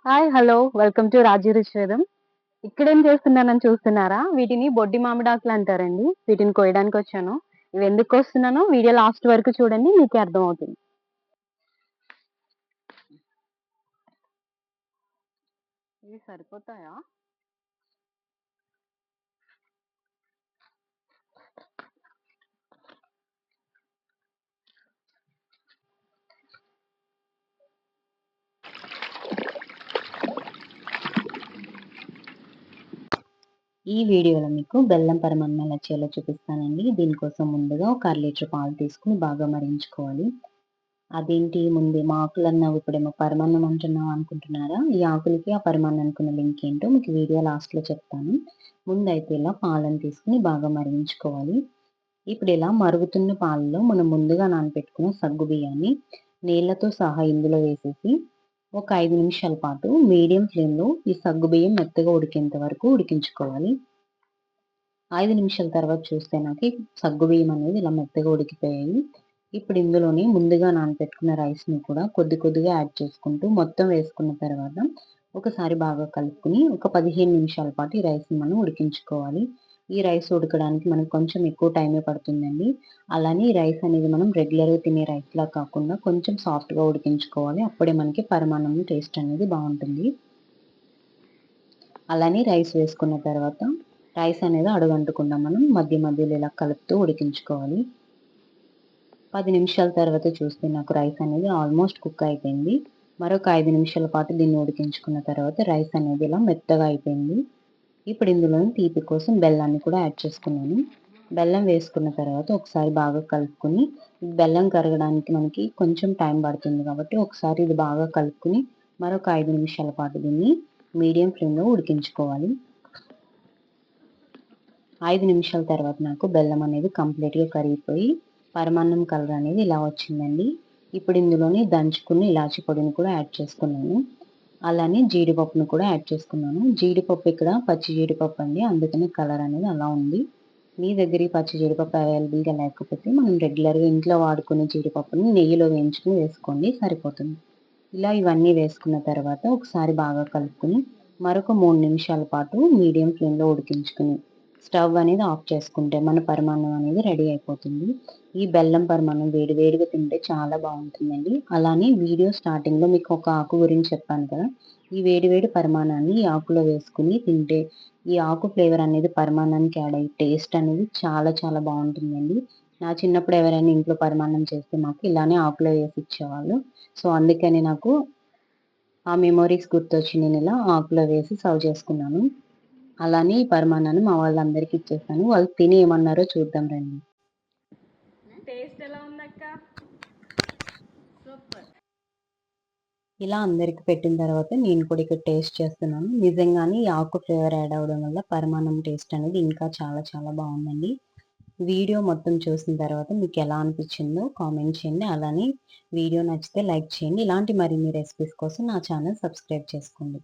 Hi. Hello. Welcome to రాజీ రుచి రథం. ఇక్కడేం చేస్తున్నానని చూస్తున్నారా? వీటిని బొడ్డి మామిడాకులంటారండి. వీటిని కోయడానికొచ్చాను. ఇవెందుకు కోస్తున్నానో వీడియో లాస్ట్ వరకు చూడండి. మీకే అర్థమవుతుంది. ఇవి సరిపోతాయా? ఈ వీడియోలో మీకు బెల్లం పరమాన్నం ఎలా చేయాలో చూపిస్తానండి. దీనికోసం ముందుగా ఒక 1/2 లీటర్ పాలు తీసుకొని బాగా మరిగించుకోవాలి. అదేంటి ముందే మా ఆకులన్నావు ఇప్పుడేమో పరమాన్నం అంటున్నావు అనుకుంటున్నారా? ఈ ఆకులకి ఆ పరమాన్నానికి ఉన్న లింక్ ఏంటో మీకు వీడియో లాస్ట్‌లో చెప్తాను. ముందైతే ఇలా పాలను తీసుకొని బాగా మరిగించుకోవాలి. ఇప్పుడు ఇలా మరుగుతున్న పాలలో మనం ముందుగా నానబెట్టుకున్న సగ్గుబియ్యాన్ని నీళ్లతో సహా ఇందులో వేసేసి ఒక 5 నిమిషాల పాటు మీడియం ఫ్లేమ్‌లో ఈ సగ్గుబియ్యం మెత్తగా ఉడికేంత వరకు ఉడికించుకోవాలి. 5 నిమిషాల తర్వాత చూస్తే నాకు సగ్గుబియ్యం అనేది ఇలా మెత్తగా ఉడికిపోయాయి. ఇప్పుడు ఇందులోనే ముందుగా నానబెట్టుకున్న రైస్‌ని కూడా కొద్ది కొద్దిగా యాడ్ చేసుకుంటూ మొత్తం వేసుకున్న తర్వాత ఒకసారి బాగా కలుపుకొని ఒక 15 నిమిషాల పాటు ఈ రైస్‌ని మనం ఉడికించుకోవాలి. ఈ రైస్ ఉడకడానికి మనకు కొంచెం ఎక్కువ టైమే పడుతుందండి. అలానే ఈ రైస్ అనేది మనం రెగ్యులర్‌గా తినే రైస్‌లా కాకుండా కొంచెం సాఫ్ట్‌గా ఉడికించుకోవాలి. అప్పుడే మనకి పరమాన్నం టేస్ట్ అనేది బావుంటుంది. అలానే రైస్ వేసుకున్న తర్వాత రైస్ అనేది అడుగంటకుండా మనం మధ్య మధ్యలో ఇలా కలుపుతూ ఉడికించుకోవాలి. 10 నిమిషాల తర్వాత చూస్తే నాకు రైస్ అనేది ఆల్మోస్ట్ కుక్ అయిపోయింది. మరొక 5 నిమిషాల పాటు దీన్ని ఉడికించుకున్న తర్వాత రైస్ అనేది ఇలా మెత్తగా అయిపోయింది. ఇప్పుడు ఇందులోని తీపి కోసం బెల్లాన్ని కూడా యాడ్ చేసుకున్నాను. బెల్లం వేసుకున్న తర్వాత ఒకసారి బాగా కలుపుకొని బెల్లం కరగడానికి మనకి కొంచెం టైం పడుతుంది కాబట్టి ఒకసారి ఇది బాగా కలుపుకొని మరొక 5 నిమిషాల పాటు దీన్ని మీడియం ఫ్లేమ్‌లో ఉడికించుకోవాలి. 5 నిమిషాల తర్వాత నాకు బెల్లం అనేది కంప్లీట్‌గా కరిగిపోయి పరమాన్నం కలర్ అనేది ఇలా వచ్చిందండి. ఇప్పుడు ఇందులోని దంచుకున్న ఇలాచి పొడిని కూడా యాడ్ చేసుకున్నాను. అలానే జీడిపప్పును కూడా యాడ్ చేసుకున్నాను. జీడిపప్పు ఇక్కడ పచ్చి జీడిపప్పు అండి. అందుకని కలర్ అనేది అలా ఉంది. మీ దగ్గర ఈ పచ్చి జీడిపప్పు అవైలబుల్‌గా లేకపోతే మనం రెగ్యులర్‌గా ఇంట్లో వాడుకునే జీడిపప్పుని నెయ్యిలో వేయించుకొని వేసుకోండి సరిపోతుంది. ఇలా ఇవన్నీ వేసుకున్న తర్వాత ఒకసారి బాగా కలుపుకొని మరొక 3 నిమిషాల పాటు మీడియం ఫ్లేమ్‌లో ఉడికించుకొని స్టవ్ అనేది ఆఫ్ చేసుకుంటే మన పరమాన్నం అనేది రెడీ అయిపోతుంది. ఈ బెల్లం పరమాన్నం వేడి వేడిగా తింటే చాలా బావుంటుందండి. అలానే వీడియో స్టార్టింగ్‌లో మీకు ఒక ఆకు గురించి చెప్పాను కదా! ఈ వేడి వేడి పరమాన్నాన్ని ఈ ఆకులో వేసుకొని తింటే ఈ ఆకు ఫ్లేవర్ అనేది పరమాన్నానికి యాడ్ అయ్యి టేస్ట్ అనేది చాలా చాలా బావుంటుందండి. నా చిన్నప్పుడు ఎవరైనా ఇంట్లో పరమాన్నం చేస్తే మాకు ఇలానే ఆకులో వేసి ఇచ్చేవాళ్ళు. సో, అందుకని నాకు ఆ మెమోరీస్ గుర్తొచ్చి నేనిలా ఆకులో వేసి సర్వ్ చేసుకున్నాను. అలానే ఈ పరమాన్నాన్ని మా వాళ్ళందరికీ ఇచ్చేసాను. వాళ్ళు తిని ఏమన్నారో చూద్దాం రండి. టేస్ట్ ఎలా ఉందక్క? సూపర్. ఇలా అందరికి పెట్టిన తర్వాత నేను కూడా ఇక్కడ టేస్ట్ చేస్తున్నాను. నిజంగానే ఈ ఆకు ఫ్లేవర్ యాడ్ అవ్వడం వల్ల పరమాన్నం టేస్ట్ అనేది ఇంకా చాలా చాలా బావుందండి. వీడియో మొత్తం చూసిన తర్వాత మీకు ఎలా అనిపించిందో కామెంట్ చేయండి. అలానే వీడియో నచ్చితే లైక్ చేయండి. ఇలాంటి మరిన్ని రెసిపీస్ కోసం నా ఛానల్ సబ్స్క్రైబ్ చేసుకోండి.